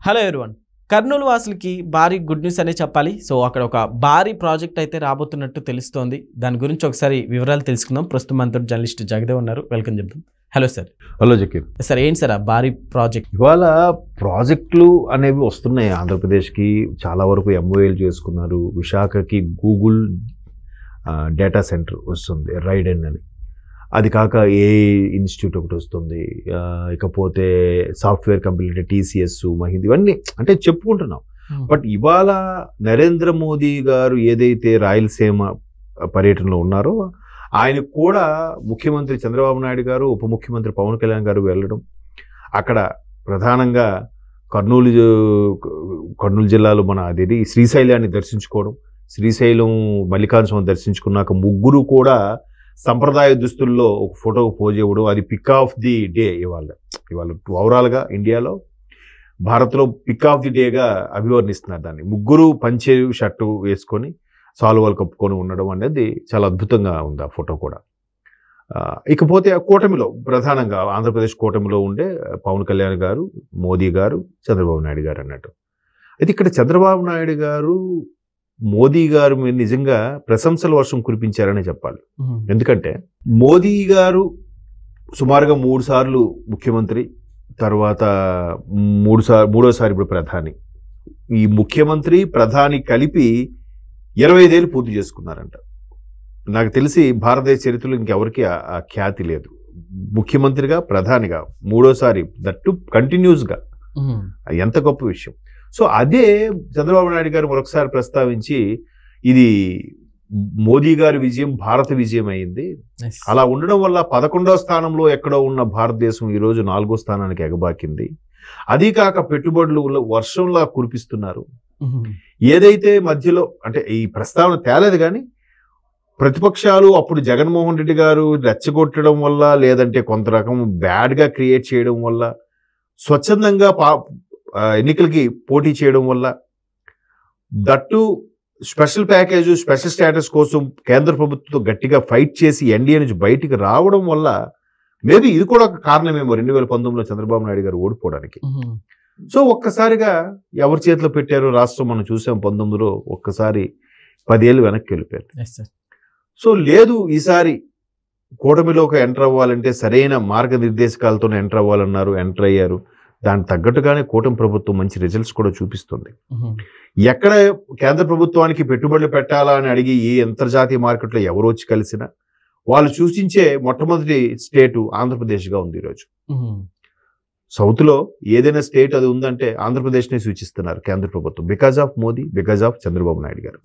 Hello everyone. Kurnool వాసులకి భారీ good news అనే చెప్పాలి. సో అక్కడ ఒక భారీ ప్రాజెక్ట్ అయితే రాబోతున్నట్టు తెలుస్తోంది. దాని గురించి ఒకసారి వివరాలు తెలుసుకుందాం. ప్రస్తుతం మనతో జర్నలిస్ట్ జగదేవ్ ఉన్నారు. వెల్కమ్ చెప్తాం. Hello sir. Hello Zakir. Sir ఏంటి సార్ ఆ భారీ ప్రాజెక్ట్? ఇవాళ ప్రాజెక్టులు అనేవి వస్తున్నాయి ఆంధ్రప్రదేశ్కి. చాలా వరకు ఎంఓఏలు చేసుకున్నారు. విశాఖకి గూగుల్ డేటా సెంటర్ వస్తుంది, రైడెన్ అని. అది కాక ఏఐ ఇన్స్టిట్యూట్ ఒకటి వస్తుంది. ఇకపోతే సాఫ్ట్వేర్ కంపెనీ టీసీఎస్, మహీంద్రా, ఇవన్నీ అంటే చెప్పుకుంటున్నాం. బట్ ఇవాళ నరేంద్ర మోదీ గారు ఏదైతే రాయలసీమ పర్యటనలో ఉన్నారో ఆయన కూడా ముఖ్యమంత్రి చంద్రబాబు నాయుడు గారు, ఉప ముఖ్యమంత్రి పవన్ కళ్యాణ్ గారు వెళ్ళడం, అక్కడ ప్రధానంగా కర్నూలు జిల్లాలో మన అదేది శ్రీశైలాన్ని దర్శించుకోవడం, శ్రీశైలం మల్లికార్జున స్వామిని దర్శించుకున్నాక ముగ్గురు కూడా సంప్రదాయ దుస్తుల్లో ఒక ఫోటోకు పోజ్ ఇవ్వడం. అది పిక్ ఆఫ్ ది డే. ఇవాళ ఓవరాల్గా ఇండియాలో, భారత్లో పిక్ ఆఫ్ ది డేగా అభివర్ణిస్తున్నారు దాన్ని. ముగ్గురు పంచె షర్టు వేసుకొని సాల్వాలు కప్పుకొని ఉండడం అనేది చాలా అద్భుతంగా ఉంది ఆ ఫోటో కూడా. ఇకపోతే కూటమిలో ప్రధానంగా ఆంధ్రప్రదేశ్ కూటమిలో ఉండే పవన్ కళ్యాణ్ గారు, మోదీ గారు, చంద్రబాబు నాయుడు గారు అన్నట్టు. అయితే ఇక్కడ చంద్రబాబు నాయుడు గారు మోదీ గారు మీద నిజంగా ప్రశంసల వర్షం కురిపించారని చెప్పాలి. ఎందుకంటే మోదీ గారు సుమారుగా 3 సార్లు ముఖ్యమంత్రి, తర్వాత మూడోసారి ఇప్పుడు ప్రధాని. ఈ ముఖ్యమంత్రి ప్రధాని కలిపి 25 ఏళ్ళు పూర్తి చేసుకున్నారంట. నాకు తెలిసి భారతదేశ చరిత్రలో ఇంకెవరికి ఆ ఖ్యాతి లేదు. ముఖ్యమంత్రిగా, ప్రధానిగా మూడోసారి, దట్టు కంటిన్యూస్గా. ఎంత గొప్ప విషయం. సో అదే చంద్రబాబు నాయుడు గారు మరొకసారి ప్రస్తావించి, ఇది మోదీ గారి విజయం భారత విజయం అయింది. అలా ఉండడం వల్ల 11వ స్థానంలో ఎక్కడో ఉన్న భారతదేశం ఈరోజు 4వ స్థానానికి ఎగబాకింది. అదీ కాక పెట్టుబడులు వర్షంలా కురిపిస్తున్నారు. ఏదైతే మధ్యలో అంటే ఈ ప్రస్తావన తేలేదు కానీ ప్రతిపక్షాలు అప్పుడు జగన్మోహన్ రెడ్డి గారు రెచ్చగొట్టడం వల్ల, లేదంటే కొంత రకం బ్యాడ్గా క్రియేట్ చేయడం వల్ల, స్వచ్ఛందంగా ఎన్నికలకి పోటీ చేయడం వల్ల, that special package, special status కోసం కేంద్ర ప్రభుత్వంతో గట్టిగా ఫైట్ చేసి ఎన్డీఏ నుంచి బయటికి రావడం వల్ల మేబీ ఇది కూడా ఒక కారణమేమో 2019లో చంద్రబాబు నాయుడు గారు ఓడిపోవడానికి. సో ఒక్కసారిగా ఎవరి చేతిలో పెట్టారో రాష్ట్రం మనం చూసాం. 19లో ఒక్కసారి 10 ఏళ్ళు వెనక్కి వెళ్ళిపోయారు. సో లేదు, ఈసారి కూటమిలోకి ఎంటర్ అవ్వాలంటే సరైన మార్గనిర్దేశకాలతో ఎంటర్ అవ్వాలన్నారు, ఎంటర్ అయ్యారు. దానికి తగ్గట్టుగానే కూటమి ప్రభుత్వం మంచి రిజల్ట్స్ కూడా చూపిస్తుంది. ఎక్కడ కేంద్ర ప్రభుత్వానికి పెట్టుబడులు పెట్టాలా అని అడిగి ఈ అంతర్జాతీయ మార్కెట్లో ఎవరు వచ్చి కలిసినా వాళ్ళు సూచించే మొట్టమొదటి స్టేటు ఆంధ్రప్రదేశ్గా ఉంది ఈరోజు. సౌత్లో ఏదైనా స్టేట్ అది ఉందంటే ఆంధ్రప్రదేశ్నే సూచిస్తున్నారు కేంద్ర ప్రభుత్వం, because of Modi, because of Chandrababu Naidu గారు.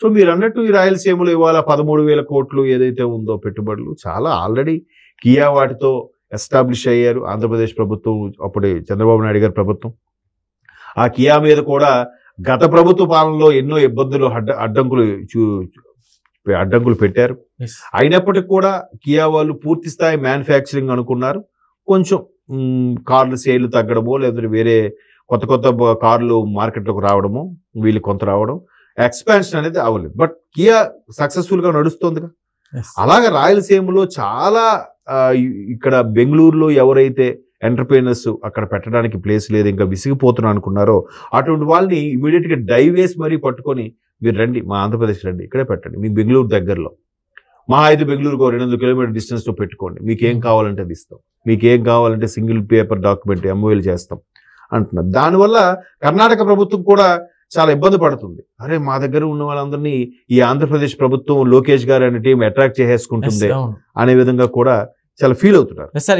సో మీరు అన్నట్టు ఈ రాయలసీమలో ఇవాళ 13,000 కోట్లు ఏదైతే ఉందో పెట్టుబడులు, చాలా ఆల్రెడీ కియా వాటితో ఎస్టాబ్లిష్ అయ్యారు ఆంధ్రప్రదేశ్ ప్రభుత్వం, అప్పుడే చంద్రబాబు నాయుడు గారి ప్రభుత్వం. ఆ కియా మీద కూడా గత ప్రభుత్వ పాలనలో ఎన్నో ఇబ్బందులు, అడ్డంకులు పెట్టారు. అయినప్పటికీ కూడా కియా వాళ్ళు పూర్తి స్థాయి మ్యానుఫ్యాక్చరింగ్ అనుకున్నారు. కొంచెం కార్ల సేల్ తగ్గడమో, లేదంటే వేరే కొత్త కార్లు మార్కెట్లోకి రావడమో, వీళ్ళు కొంత రావడం, ఎక్స్పాన్షన్ అనేది అవ్వలేదు. బట్ కియా సక్సెస్ఫుల్గా నడుస్తుందిగా. అలాగే రాయలసీమలో చాలా, ఇక్కడ బెంగళూరులో ఎవరైతే ఎంటర్ప్రైనర్స్ అక్కడ పెట్టడానికి ప్లేస్ లేదు, ఇంకా విసిగిపోతున్నా అనుకున్నారో అటువంటి వాళ్ళని ఇమీడియట్గా డైవేస్ మరీ పట్టుకొని, మీరు రండి మా ఆంధ్రప్రదేశ్ రండి, ఇక్కడే పెట్టండి, మీ బెంగళూరు దగ్గరలో, మా 5 బెంగళూరుకు 200 కిలోమీటర్ డిస్టెన్స్లో పెట్టుకోండి, మీకేం కావాలంటే అది ఇస్తాం, మీకేం కావాలంటే సింగిల్ పేపర్ డాక్యుమెంట్ ఎంఓఎల్ చేస్తాం అంటున్నారు. దానివల్ల కర్ణాటక ప్రభుత్వం కూడా చాలా ఇబ్బంది పడుతుంది. అరే మా దగ్గర ఉన్న వాళ్ళందరినీ ఈ ఆంధ్రప్రదేశ్ ప్రభుత్వం, లోకేష్ గారు అనే టీం అట్రాక్ట్ చేసేసుకుంటుంది అనే విధంగా కూడా చాలా ఫీల్ అవుతున్నారు. సార్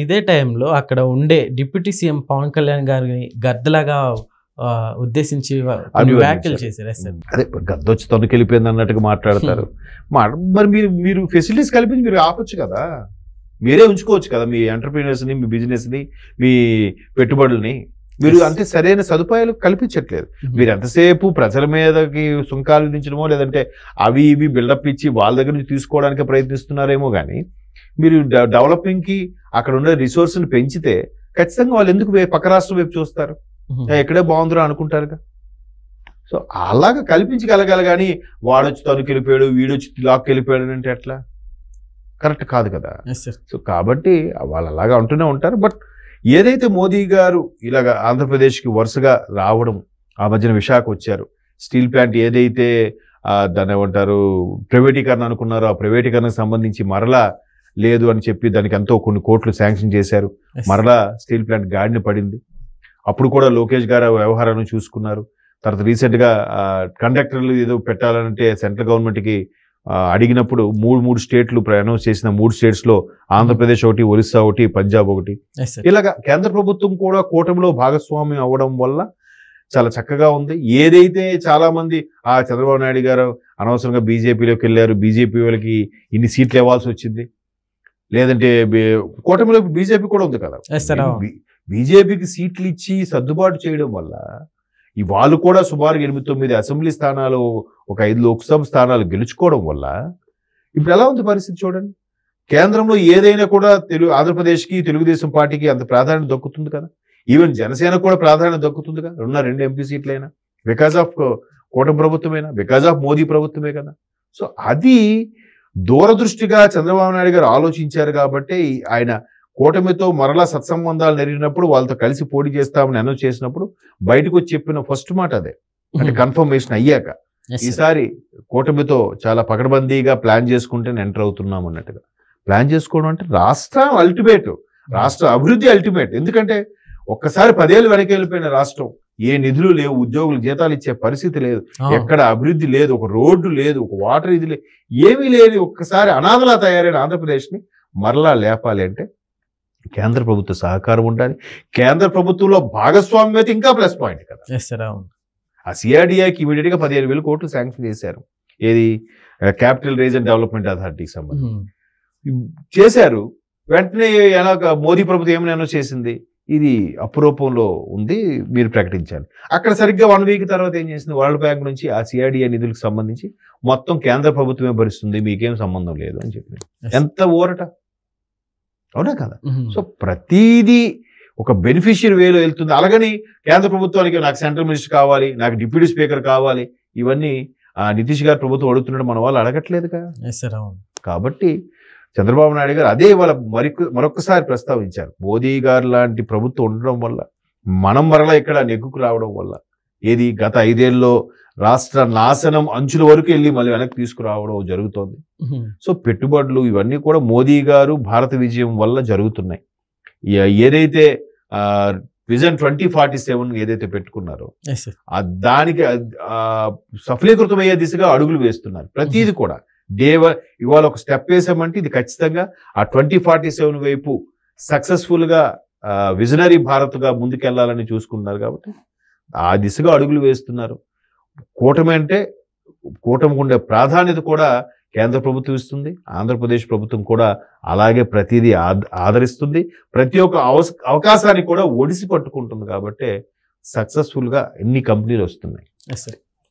ఇదే టైంలో అక్కడ ఉండే డిప్యూటీ సీఎం పవన్ కళ్యాణ్ గారిని గద్దలాగా ఉద్దేశించి వ్యాఖ్యలు చేశారు. అదే గద్దొచ్చి తొనకెళ్ళిపోయింది అన్నట్టుగా మాట్లాడతారు. మరి మీరు ఫెసిలిటీస్ కల్పించి మీరు ఆపొచ్చు కదా, మీరే ఉంచుకోవచ్చు కదా మీ ఎంటర్ప్రీనర్స్ని, మీ బిజినెస్ని, మీ పెట్టుబడుల్ని. మీరు అంటే సరైన సదుపాయాలు కల్పించట్లేదు. మీరు ఎంతసేపు ప్రజల మీదకి సుంకాలు విధించడమో, లేదంటే అవి ఇవి బిల్డప్ ఇచ్చి వాళ్ళ దగ్గర నుంచి తీసుకోవడానికి ప్రయత్నిస్తున్నారేమో కానీ, మీరు డెవలపింగ్కి అక్కడ ఉండే రిసోర్స్ని పెంచితే ఖచ్చితంగా వాళ్ళు ఎందుకు పక్క రాష్ట్రం వైపు చూస్తారు, ఎక్కడే బాగుందిరా అనుకుంటారుగా. సో అలాగా కల్పించగలగాలి కానీ వాడొచ్చి తనకి వెళ్ళిపోయాడు, వీడొచ్చి లాక్కి వెళ్ళిపోయాడు అంటే ఎట్లా? కరెక్ట్ కాదు కదా. సో కాబట్టి వాళ్ళు అలాగా అంటూనే ఉంటారు. బట్ ఏదైతే మోదీ గారు ఇలాగ ఆంధ్రప్రదేశ్కి వరుసగా రావడం, ఆ మధ్యన విశాఖ వచ్చారు, స్టీల్ ప్లాంట్ ఏదైతే దాన్ని ఏమంటారు ప్రైవేటీకరణ అనుకున్నారో ఆ ప్రైవేటీకరణకు సంబంధించి మరలా లేదు అని చెప్పి దానికి ఎంతో కొన్ని కోట్లు శాంక్షన్ చేశారు, మరలా స్టీల్ ప్లాంట్ గాడిన పడింది. అప్పుడు కూడా లోకేష్ గారు వ్యవహారాన్ని చూసుకున్నారు. తర్వాత రీసెంట్గా కండక్టర్లు ఏదో పెట్టాలంటే సెంట్రల్ గవర్నమెంట్కి అడిగినప్పుడు మూడు స్టేట్లు అనౌన్స్ చేసిన 3 స్టేట్స్లో ఆంధ్రప్రదేశ్ ఒకటి, ఒరిస్సా ఒకటి, పంజాబ్ ఒకటి, ఇలాగా కేంద్ర ప్రభుత్వం కూడా కూటమిలో భాగస్వామ్యం అవ్వడం వల్ల చాలా చక్కగా ఉంది. ఏదైతే చాలా మంది చంద్రబాబు నాయుడు గారు అనవసరంగా బీజేపీలోకి వెళ్ళారు, బీజేపీ వాళ్ళకి ఇన్ని సీట్లు ఇవ్వాల్సి వచ్చింది, లేదంటే కూటమిలో బీజేపీ కూడా ఉంది కదా, బీజేపీకి సీట్లు ఇచ్చి సర్దుబాటు చేయడం వల్ల వాళ్ళు కూడా సుమారు 8-9 అసెంబ్లీ స్థానాలు, ఒక 5 లోక్సభ స్థానాలు గెలుచుకోవడం వల్ల ఇప్పుడు ఎలా ఉంది పరిస్థితి చూడండి. కేంద్రంలో ఏదైనా కూడా ఆంధ్రప్రదేశ్కి తెలుగుదేశం పార్టీకి అంత ప్రాధాన్యత దక్కుతుంది కదా, ఈవెన్ జనసేన కూడా ప్రాధాన్యత దక్కుతుంది కదా, 2 ఎంపీ సీట్లైనా బికాజ్ ఆఫ్ కూటమి ప్రభుత్వమేనా, బికాజ్ ఆఫ్ మోదీ ప్రభుత్వమే కదా. సో అది దూరదృష్టిగా చంద్రబాబు నాయుడు గారు ఆలోచించారు కాబట్టి ఆయన కూటమితో మరలా సత్సంబంధాలు నెరిగినప్పుడు వాళ్ళతో కలిసి పోటీ చేస్తామని అనౌన్స్ చేసినప్పుడు బయటకు వచ్చి చెప్పిన ఫస్ట్ మాట అదే, అంటే కన్ఫర్మేషన్ అయ్యాక ఈసారి కూటమితో చాలా పకడ్బందీగా ప్లాన్ చేసుకుంటే ఎంటర్ అవుతున్నాం అన్నట్టుగా. ప్లాన్ చేసుకోవడం అంటే రాష్ట్రం అల్టిమేట్, రాష్ట్ర అభివృద్ధి అల్టిమేట్. ఎందుకంటే ఒక్కసారి 10 ఏళ్ళు వెనక్కి వెళ్ళిపోయిన రాష్ట్రం, ఏ నిధులు లేవు, ఉద్యోగులు జీతాలు ఇచ్చే పరిస్థితి లేదు, ఎక్కడ అభివృద్ధి లేదు, ఒక రోడ్డు లేదు, ఒక వాటర్ ఇది లేదు, ఏమీ లేని ఒక్కసారి అనాథలా తయారైన ఆంధ్రప్రదేశ్ని మరలా లేపాలి అంటే కేంద్ర ప్రభుత్వ సహకారం ఉండాలి. కేంద్ర ప్రభుత్వంలో భాగస్వామ్యం అయితే ఇంకా ప్లస్ పాయింట్ కదా. ఆ సిఆర్డిఐకి ఇమీడియట్ గా 15,000 కోట్లు శాంక్షన్ చేశారు, ఏది క్యాపిటల్ రైజ్ అండ్ డెవలప్మెంట్ అథారిటీకి సంబంధించి చేశారు. వెంటనే ఎలా మోదీ ప్రభుత్వం ఏమైనా అనౌన్స్ చేసింది, ఇది అపురూపంలో ఉంది, మీరు ప్రకటించాలి. అక్కడ సరిగ్గా 1 వీక్ తర్వాత ఏం చేసింది, వరల్డ్ బ్యాంక్ నుంచి ఆ సిఆర్డిఐ నిధులకు సంబంధించి మొత్తం కేంద్ర ప్రభుత్వమే భరిస్తుంది, మీకేం సంబంధం లేదు అని చెప్పింది. ఎంత ఊరట, అవునా కదా. సో ప్రతిదీ ఒక బెనిఫిషియరీ వేలో వెళ్తుంది. అలాగని కేంద్ర ప్రభుత్వానికి నాకు సెంట్రల్ మినిస్టర్ కావాలి, నాకు డిప్యూటీ స్పీకర్ కావాలి, ఇవన్నీ నితీష్ గారు ప్రభుత్వం అడుగుతున్నాడు, మన వాళ్ళు అడగట్లేదుగా. కాబట్టి చంద్రబాబు నాయుడు గారు అదే వాళ్ళ మరొకసారి ప్రస్తావించారు, మోదీ గారు లాంటి ప్రభుత్వం ఉండడం వల్ల మనం మరలా ఇక్కడ నెగ్గుకు రావడం వల్ల ఏది గత 5 ఏళ్ళలో రాష్ట్ర నాశనం అంచుల వరకు వెళ్ళి మళ్ళీ వెనక్కి తీసుకురావడం జరుగుతోంది. సో పెట్టుబడులు ఇవన్నీ కూడా మోదీ గారు భారత విజయం వల్ల జరుగుతున్నాయి. ఏదైతే విజన్ 2047 ఏదైతే పెట్టుకున్నారో దానికి సఫలీకృతమయ్యే దిశగా అడుగులు వేస్తున్నారు. ప్రతిదీ కూడా ఇవాళ ఒక స్టెప్ వేసామంటే ఇది ఖచ్చితంగా ఆ 2047 వైపు సక్సెస్ఫుల్ గా విజనరీ భారత్ గా ముందుకెళ్లాలని చూసుకున్నారు. కాబట్టి ఆ దిశగా అడుగులు వేస్తున్నారు. కూటమి అంటే కూటమికి ఉండే ప్రాధాన్యత కూడా కేంద్ర ప్రభుత్వం ఇస్తుంది, ఆంధ్రప్రదేశ్ ప్రభుత్వం కూడా అలాగే ప్రతిదీ ఆదరిస్తుంది, ప్రతి ఒక్క అవకాశాన్ని కూడా ఒడిసి పట్టుకుంటుంది. కాబట్టి సక్సెస్ఫుల్ గా ఎన్ని కంపెనీలు వస్తున్నాయి.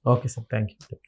Okay sir, thank you.